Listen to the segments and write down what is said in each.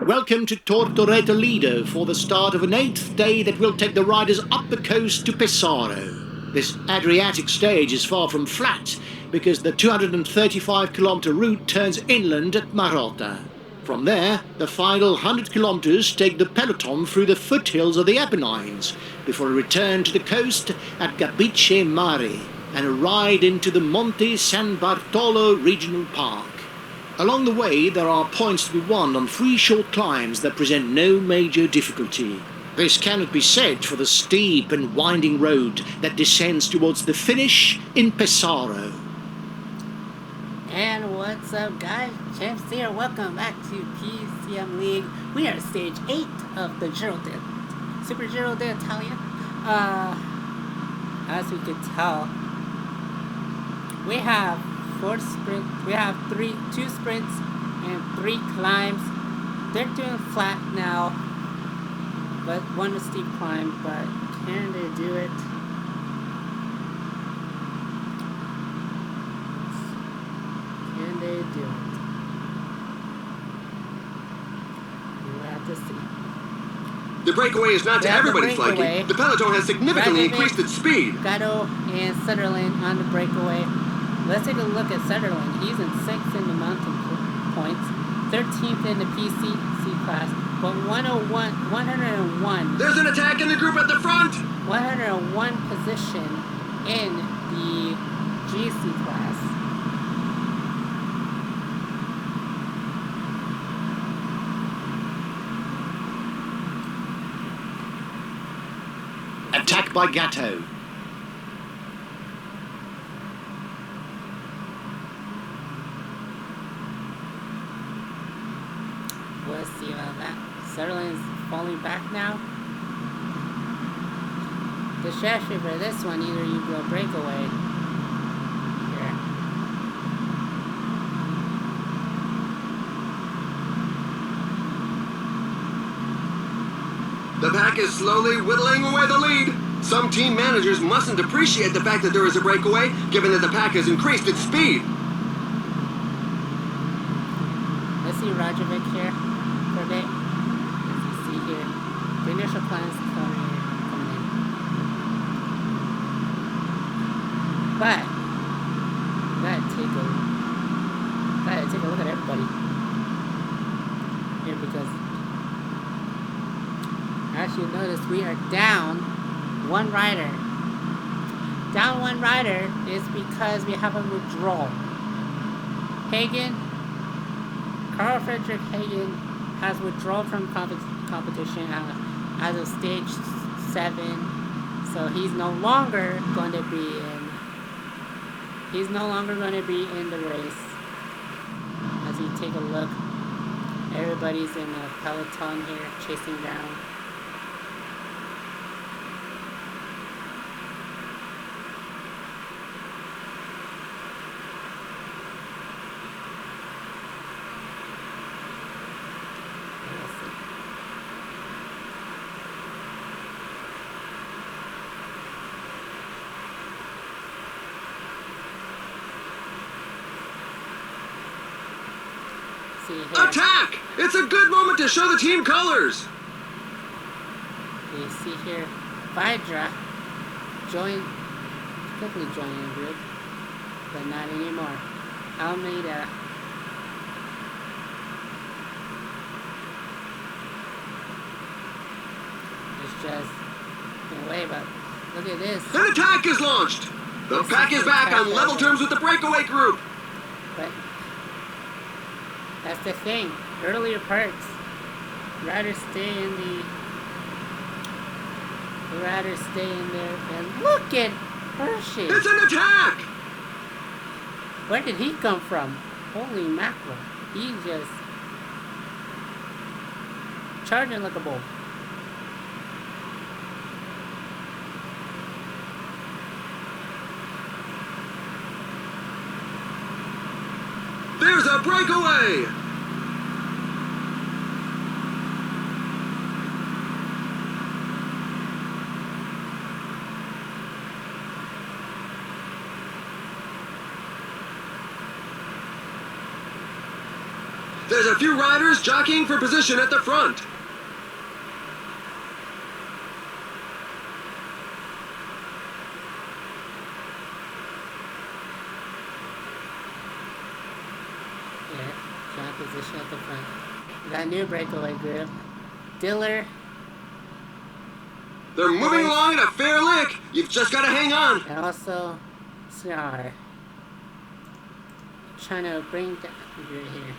Welcome to Tortoreto Lido for the start of an 8th day that will take the riders up the coast to Pesaro. This Adriatic stage is far from flat because the 235-kilometre route turns inland at Marotta. From there, the final 100 kilometres take the peloton through the foothills of the Apennines before a return to the coast at Gabice Mare and a ride into the Monte San Bartolo Regional Park. Along the way, there are points to be won on 3 short climbs that present no major difficulty. This cannot be said for the steep and winding road that descends towards the finish in Pesaro. And what's up, guys? Champs here. Welcome back to PCM League. We are at stage 8 of the Giro Super Giro d'Italia. As we can tell, we have 4 sprints. We have 2 sprints and 3 climbs. They're doing flat now, but one a steep climb. But can they do it? Can they do it? We'll have to see. The breakaway is not to everybody's liking. The peloton has significantly increased its speed. Gatto and Sutherland on the breakaway. Let's take a look at Sutherland. He's in 6th in the mountain points, 13th in the PCM class, but 101. There's an attack in the group at the front. 101 position in the GC class. Attack by Gatto. We'll see about that. Sutherland's falling back now. The strategy for this one, either you go breakaway here. The pack is slowly whittling away the lead. Some team managers mustn't appreciate the fact that there is a breakaway, given that the pack has increased its speed. Let's see Rajovic here for a bit. Let's see here. The initial plans coming in. But gotta take a look at everybody here, because as you notice, we are down one rider. Down one rider is because we have a withdrawal. Carl Frederick Hagen has withdrawn from competition as of stage 7, so he's no longer going to be in. He's no longer going to be in the race. As you take a look, everybody's in a peloton here, chasing down. Attack! It's a good moment to show the team colors. You see here, Vidra quickly joining the group, but not anymore. Almeida. It's just in a way, but look at this. An attack is launched. The pack is back on level terms with the breakaway group. But that's the thing. Earlier parts, riders stay in there, and look at Hershey. It's an attack. Where did he come from? Holy mackerel! He just charging like a bull. There's a breakaway. The There's a few riders jockeying for position at the front. Yeah, trying position at the front. We got a new breakaway group. Diller. They're moving along at a fair lick. You've just got to hang on. And also, CR. Trying to bring down here.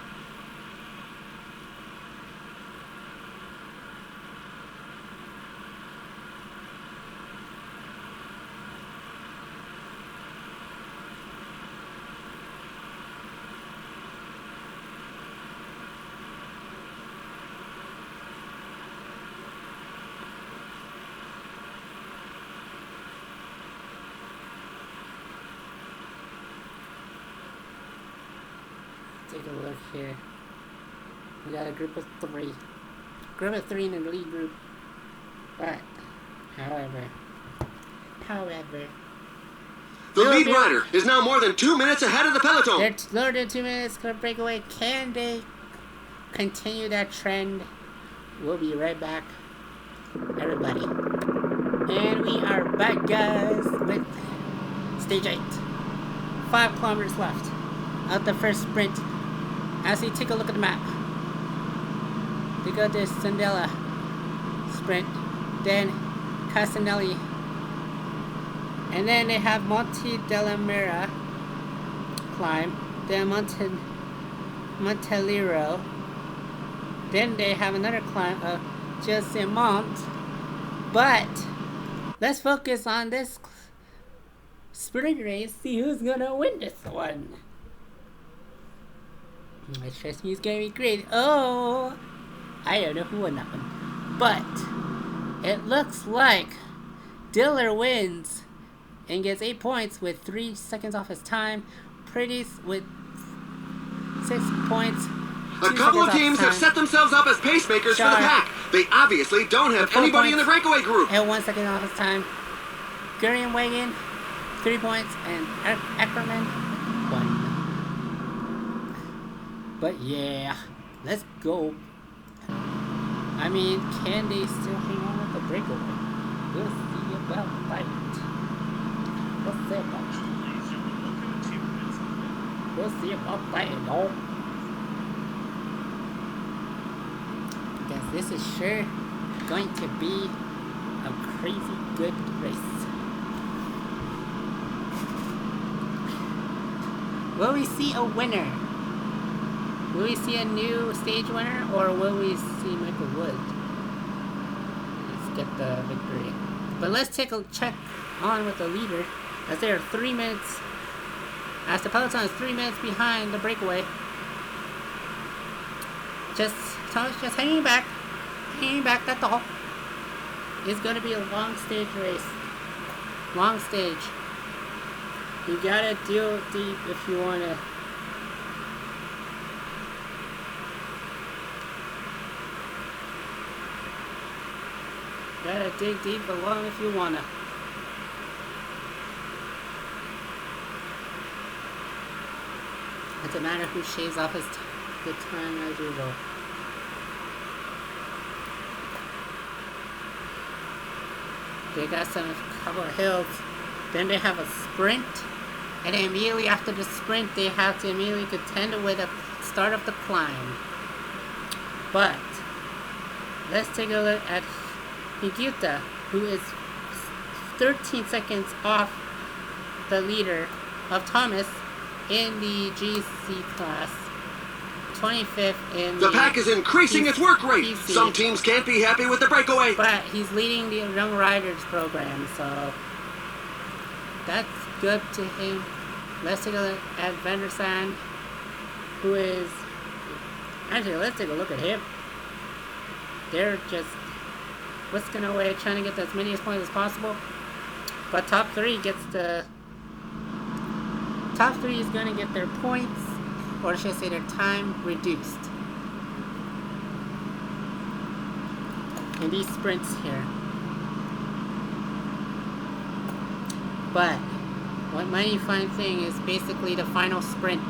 Take a look here. We got a group of 3. Group of 3 in the lead group. But, however. The lead rider is now more than 2 minutes ahead of the peloton. They're lower than 2 minutes for breakaway. Can they continue that trend? We'll be right back, everybody. And we are back, guys, with stage 8. 5 kilometers left of the first sprint. As we take a look at the map, they go to Sandella sprint, then Castanelli, and then they have Monte della Mira climb, then Monteliro, then they have another climb of Josemont. But let's focus on this sprint race, see who's gonna win this one. Trust me, it's gonna be great. Oh, I don't know who won that one, but it looks like Diller wins and gets 8 points with 3 seconds off his time. Pretty with 6 points. A couple of teams have set themselves up as pacemakers for the pack. They obviously don't have anybody in the breakaway group. And 1 second off his time. Gurian Wagon, 3 points, and Ackerman, 1. But yeah, let's go. I mean, can they still hang on with the breakaway? We'll see about that. We'll see about that. We'll see about that, y'all. Because this is sure going to be a crazy good race. Will we see a winner? Will we see a new stage winner, or will we see Michael Wood? Let's get the victory. But let's take a check on with the leader, as they are 3 minutes, as the peloton is 3 minutes behind the breakaway. Just hanging back, that's all. It's going to be a long stage race. Long stage. You gotta deal deep if you want to. Gotta dig deep along if you wanna. Doesn't matter who shaves off his the time as usual. They got some couple of hills. Then they have a sprint. And then immediately after the sprint, they have to immediately contend with the start of the climb. But let's take a look at Higuita, who is 13 seconds off the leader of Thomas in the GC class. 25th in the pack is increasing its work rate. PC. Some teams can't be happy with the breakaway. But he's leading the Young Riders program, so that's good to him. Let's take a look at Vandersand, who is... Actually, let's take a look at him. They're just whisking away, trying to get as many points as possible. But top 3 gets the... Top 3 is going to get their points, or should I say their time, reduced. In these sprints here. But what mighty fine thing is basically the final sprint.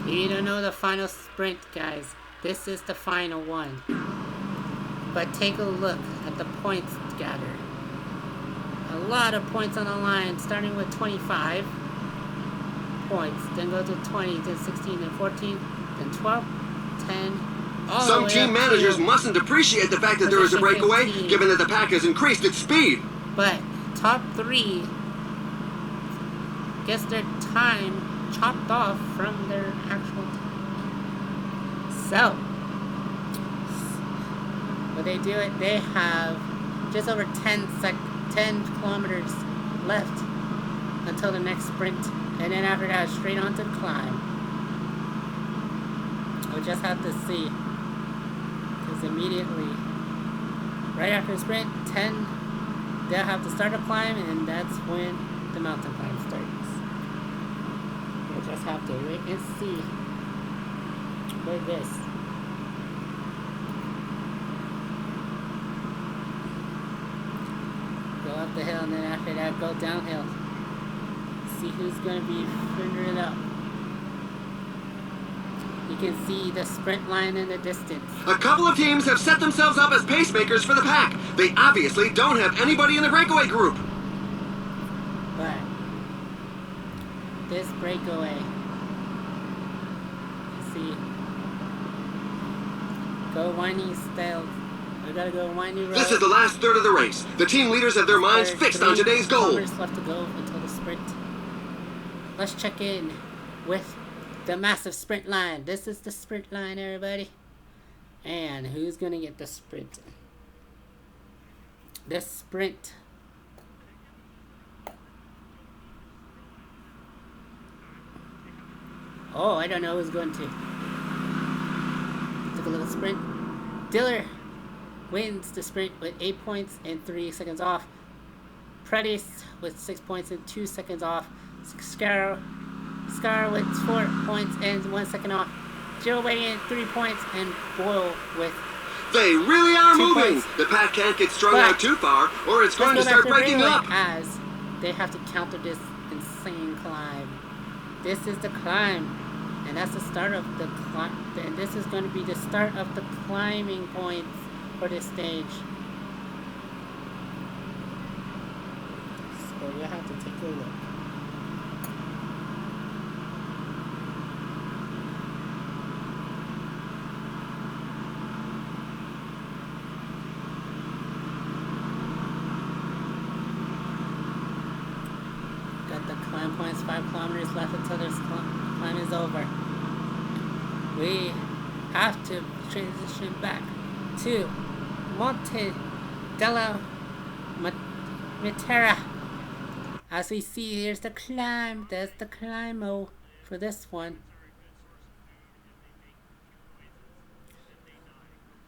If you don't know the final sprint, guys, This is the final one. But take a look at the points gathered. A lot of points on the line, starting with 25 points, then go to 20, then 16, then 14, then 12, 10, all the Some way team up managers to mustn't appreciate the fact that there is a position breakaway, 15. given that the pack has increased its speed. But top 3 gets their time chopped off from their actual time. So, when they do it, they have just over 10 kilometers left until the next sprint. And then after that, straight on to the climb. We'll just have to see. Because immediately, right after the sprint, 10, they'll have to start a climb, and that's when the mountain climb starts. We'll just have to wait and see with this. Go up the hill, and then after that, go downhill. See who's going to be figuring it out. You can see the sprint line in the distance. A couple of teams have set themselves up as pacemakers for the pack. They obviously don't have anybody in the breakaway group. But this breakaway, you see, go winding style. We gotta go winding road. This is the last third of the race. The team leaders have their minds fixed on today's goal. 3 kilometers left to go until the sprint. Let's check in with the massive sprint line. This is the sprint line, everybody. And who's gonna get the sprint? The sprint. Oh, I don't know who's going to. Took a little sprint. Diller wins the sprint with 8 points and 3 seconds off. Predis with 6 points and 2 seconds off. Scar with 4 points and 1 second off. Joe weighing in 3 points, and Boyle with They really are 2 moving. points. The pack can't get strung But out too far, or it's going to let's go start back breaking Breakaway, up. as they have to counter this insane climb. This is the climb, and that's the start of the climb. And this is going to be the start of the climbing points for this stage. So we'll have to take a look. Got the climb points, 5 kilometers left until this climb is over. We have to transition back to Monte della Matera. As we see, here's the climb. There's the climb for this one.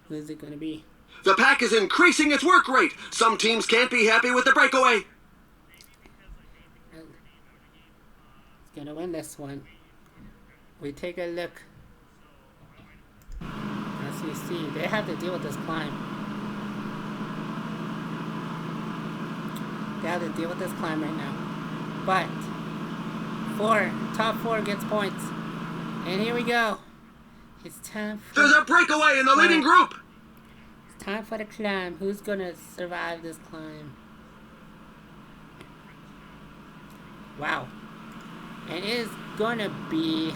Who's it gonna be? The pack is increasing its work rate. Some teams can't be happy with the breakaway. It's gonna win this one. We take a look. As you see, they have to deal with this climb. They have to deal with this climb right now. But top 4 gets points. And here we go. It's time for There's a breakaway in the leading group. It's time for the climb. Who's gonna survive this climb? Wow. And it is gonna be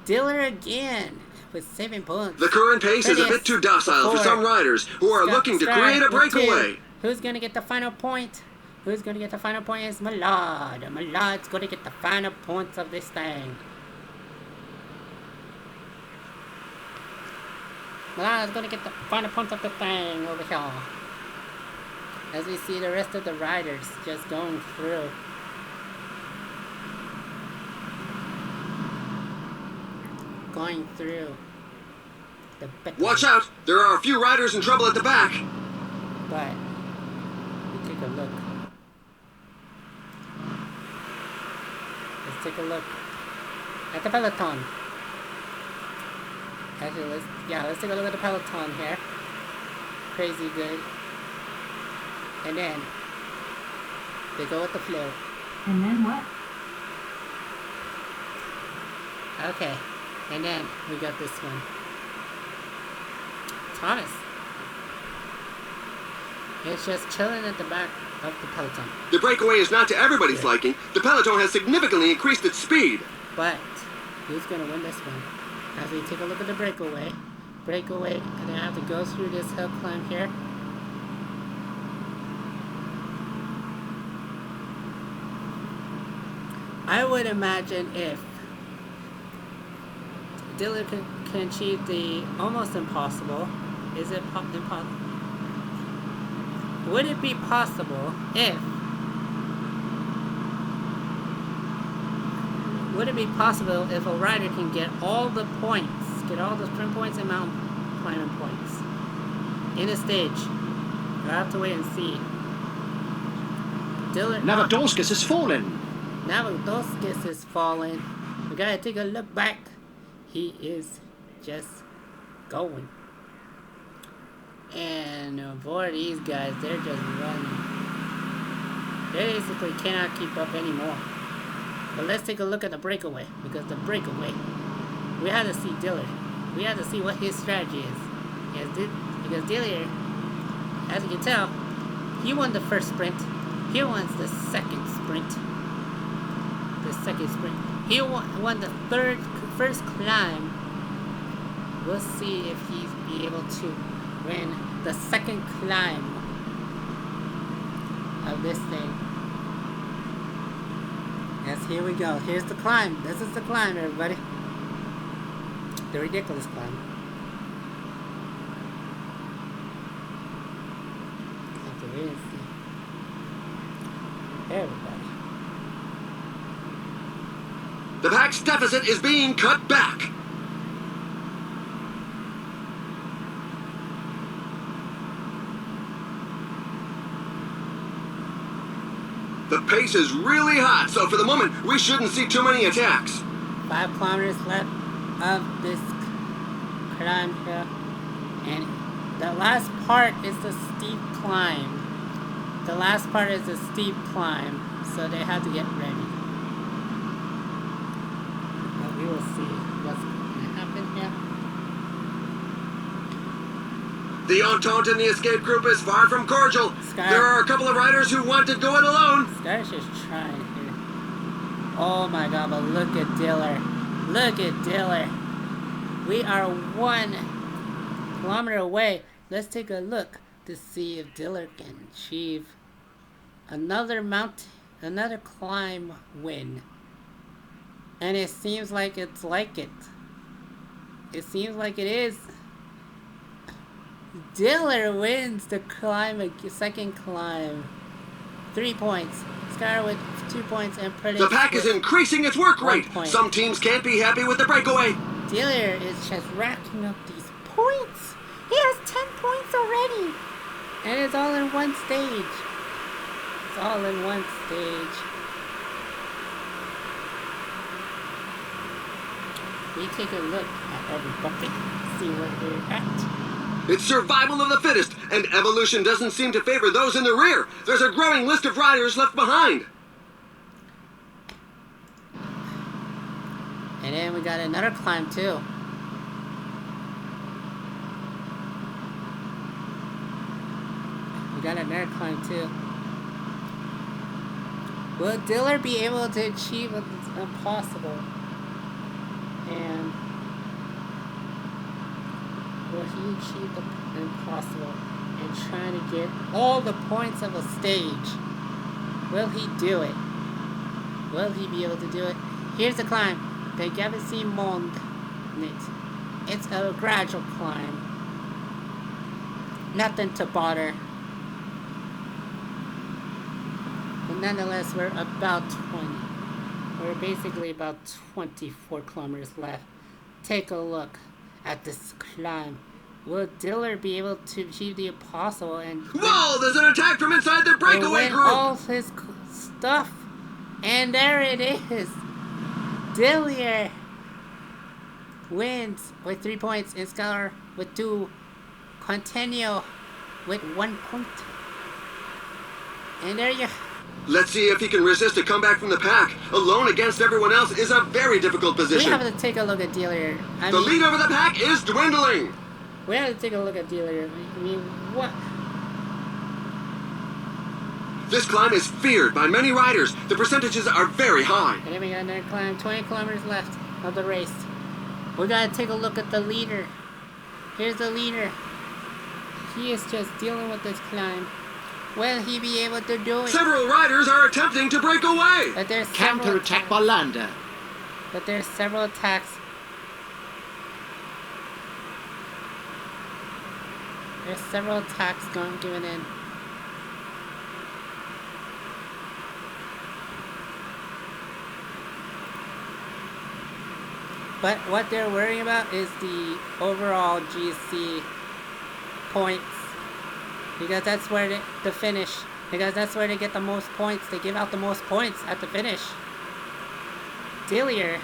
Diller again with 7 points. The current pace is a bit too docile for some riders who are looking to create a breakaway. Who's gonna get the final point? Who's gonna get the final point is Malad. Malad's gonna get the final points of this thing. Malad's gonna get the final points of the thing over here. As we see the rest of the riders just going through. Going through the Watch out! There are a few riders in trouble at the back. But we take a look. Let's take a look at the peloton. Actually, let's take a look at the peloton here. Crazy good. And then they go with the flow. And then what? Okay. And then we got this one. Thomas is just chilling at the back of the peloton. The breakaway is not to everybody's liking. The peloton has significantly increased its speed. But who's going to win this one? As we take a look at the breakaway. Breakaway, and they have to go through this hill climb here. I would imagine if Dylan can achieve the almost impossible. Is it impossible? Would it be possible if... Would it be possible if a rider can get all the points, get all the sprint points and mountain climbing points in a stage? We'll have to wait and see. Dylan... Navadolskis has fallen. Navadolskis is falling. We gotta take a look back. He is just going. And for these guys, they're just running. They basically cannot keep up anymore. But let's take a look at the breakaway. Because the breakaway, we had to see Dillard. We had to see what his strategy is. Because Dillard, as you can tell, he won the first sprint. He won the second sprint. He won the first climb. We'll see if he's be able to win the second climb of this thing. Yes, here we go. Here's the climb. This is the climb, everybody. The ridiculous climb. Have to wait and see. Everybody. The pack's deficit is being cut back. The pace is really hot, so for the moment, we shouldn't see too many attacks. 5 kilometers left of this climb here. And the last part is the steep climb. So they have to get ready. But we will see what's going to happen here. The Entente in the escape group is far from cordial. There are a couple of riders who want to go it alone. Sky's just trying here. Oh my god, but look at Diller. We are 1 kilometer away. Let's take a look to see if Diller can achieve another climb win. And it seems like it's like it. It seems like it is. Diller wins the second climb. 3 points. Scar with 2 points and Pretty. The pack is increasing its work rate. Some teams can't be happy with the breakaway. Diller is just racking up these points. He has 10 points already. And it's all in one stage. We take a look at everybody, see where they're at. It's survival of the fittest, and evolution doesn't seem to favor those in the rear. There's a growing list of riders left behind. And then we got another climb too. Will Diller be able to achieve what's impossible? And will he achieve the impossible and trying to get all the points of a stage? Will he do it? Will he be able to do it? Here's the climb. The Gavesy Mont. It's a gradual climb. Nothing to bother. But nonetheless, we're about 20. We're basically about 24 kilometers left. Take a look at this climb. Will Diller be able to achieve the impossible and... Whoa! There's an attack from inside the breakaway group! All his stuff. And there it is. Diller wins with 3 points. And Scar with 2. Continue with 1 point. And there you... Let's see if he can resist a comeback from the pack. Alone against everyone else is a very difficult position. We have to take a look at Diller. The lead over the pack is dwindling. We have to take a look at Dealer. I mean, what? This climb is feared by many riders. The percentages are very high. And then we got another climb. 20 kilometers left of the race. We gotta take a look at the leader. Here's the leader. He is just dealing with this climb. Will he be able to do it? Several riders are attempting to break away. But there's Counter-attack by Landa. But there's several attacks. There's several attacks given in. But what they're worrying about is the overall GC points. Because that's where the finish. Because that's where they get the most points. They give out the most points at the finish. Dillier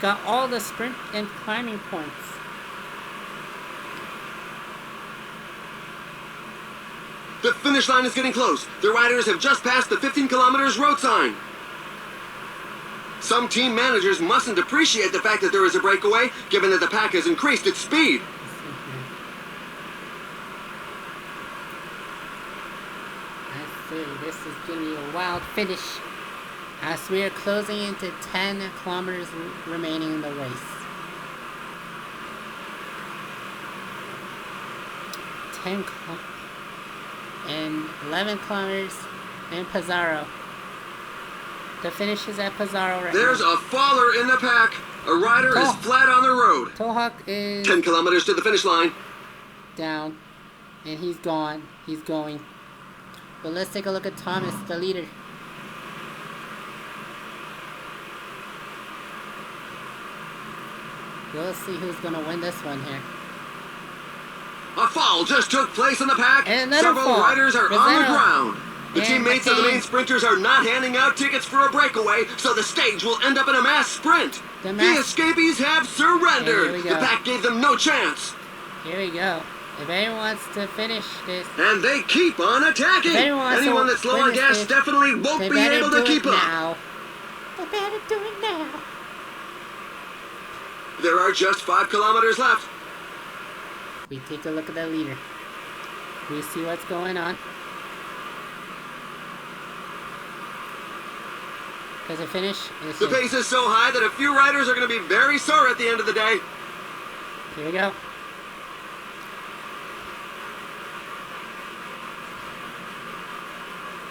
got all the sprint and climbing points. The finish line is getting close. The riders have just passed the 15 kilometers road sign. Some team managers mustn't appreciate the fact that there is a breakaway, given that the pack has increased its speed. I see. This is going to be a wild finish. As we are closing into 10 kilometers remaining in the race. 10 and 11 kilometers in Pizarro. The finish is at Pizarro right There's now. a faller in the pack. A rider is flat on the road. Tohawk is 10 kilometers to the finish line. down. And he's gone. He's going. But let's take a look at Thomas, the leader. We'll see who's going to win this one here. A fall just took place in the pack. And another Several fall. riders are on the ground. The And teammates of the McCain. main sprinters are not handing out tickets for a breakaway, so the stage will end up in a mass sprint. The The escapees have surrendered. Here we The go. pack gave them no chance. Here we go. If anyone wants to finish this, And they keep on attacking. If anyone wants Anyone to that's low on witness gas this, definitely won't they be better able do to keep it up. now. They better do it now. There are just 5 kilometers left. We take a look at the leader. We see what's going on. Does it finish? It's The pace is so high that a few riders are going to be very sore at the end of the day. Here we go.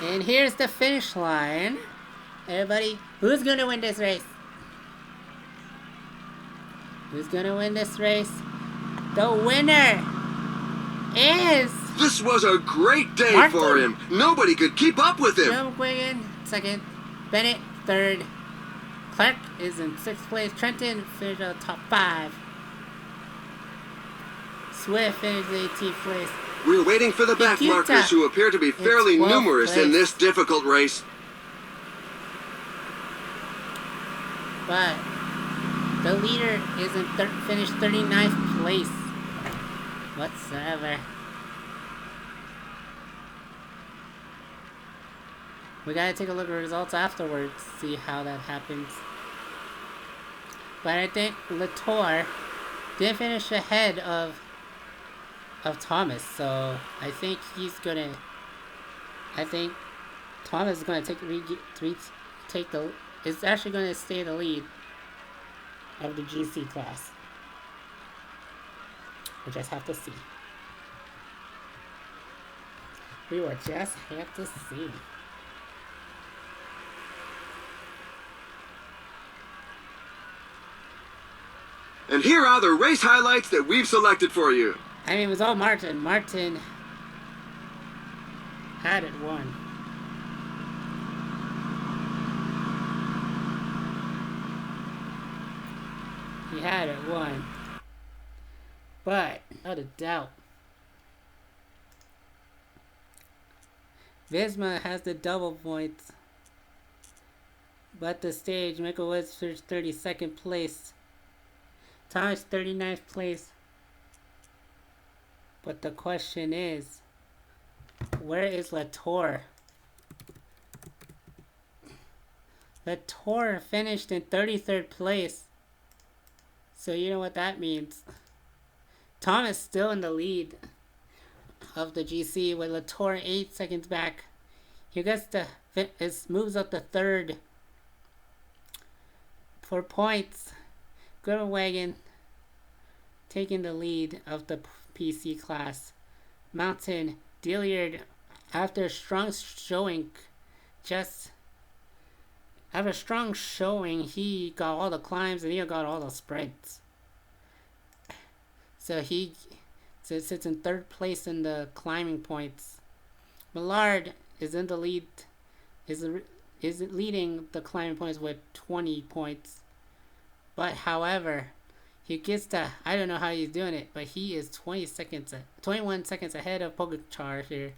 And here's the finish line. Everybody, who's gonna win this race? Who's gonna win this race? The winner is This was a great day Martin. for him. Nobody could keep up with him. Joe McGuigan, second. Bennett, third. Clark is in sixth place. Trenton finished out top 5. Swift finished 18th place. We're waiting for the back Nikita. markers who appear to be fairly 12th numerous in place. this difficult race. But the leader is in finished 39th place. Whatsoever. We gotta take a look at the results afterwards, see how that happens. But I think Latour did finish ahead of Thomas, so I think he's gonna. I think Thomas is gonna take the. Is actually gonna stay the lead of the GC class. We just have to see. We will just have to see. And here are the race highlights that we've selected for you. I mean, it was all Martin. Martin had it won. He had it won. But, without a doubt, Visma has the double points. But the stage, Michael Woods finished 32nd place. Thomas 39th place. But the question is, where is Latour? Latour finished in 33rd place. So you know what that means. Thomas still in the lead of the GC with Latour 8 seconds back. He gets moves up to third for points. Wagon taking the lead of the PC class. Mountain Dilliard, after a strong showing, he got all the climbs and he got all the sprints. So he sits in third place in the climbing points. Millard is in the lead, is leading the climbing points with 20 points. But however, he gets I don't know how he's doing it, but he is 21 seconds ahead of Pogacar here.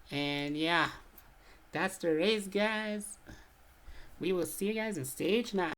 And yeah, that's the race, guys. We will see you guys in stage 9.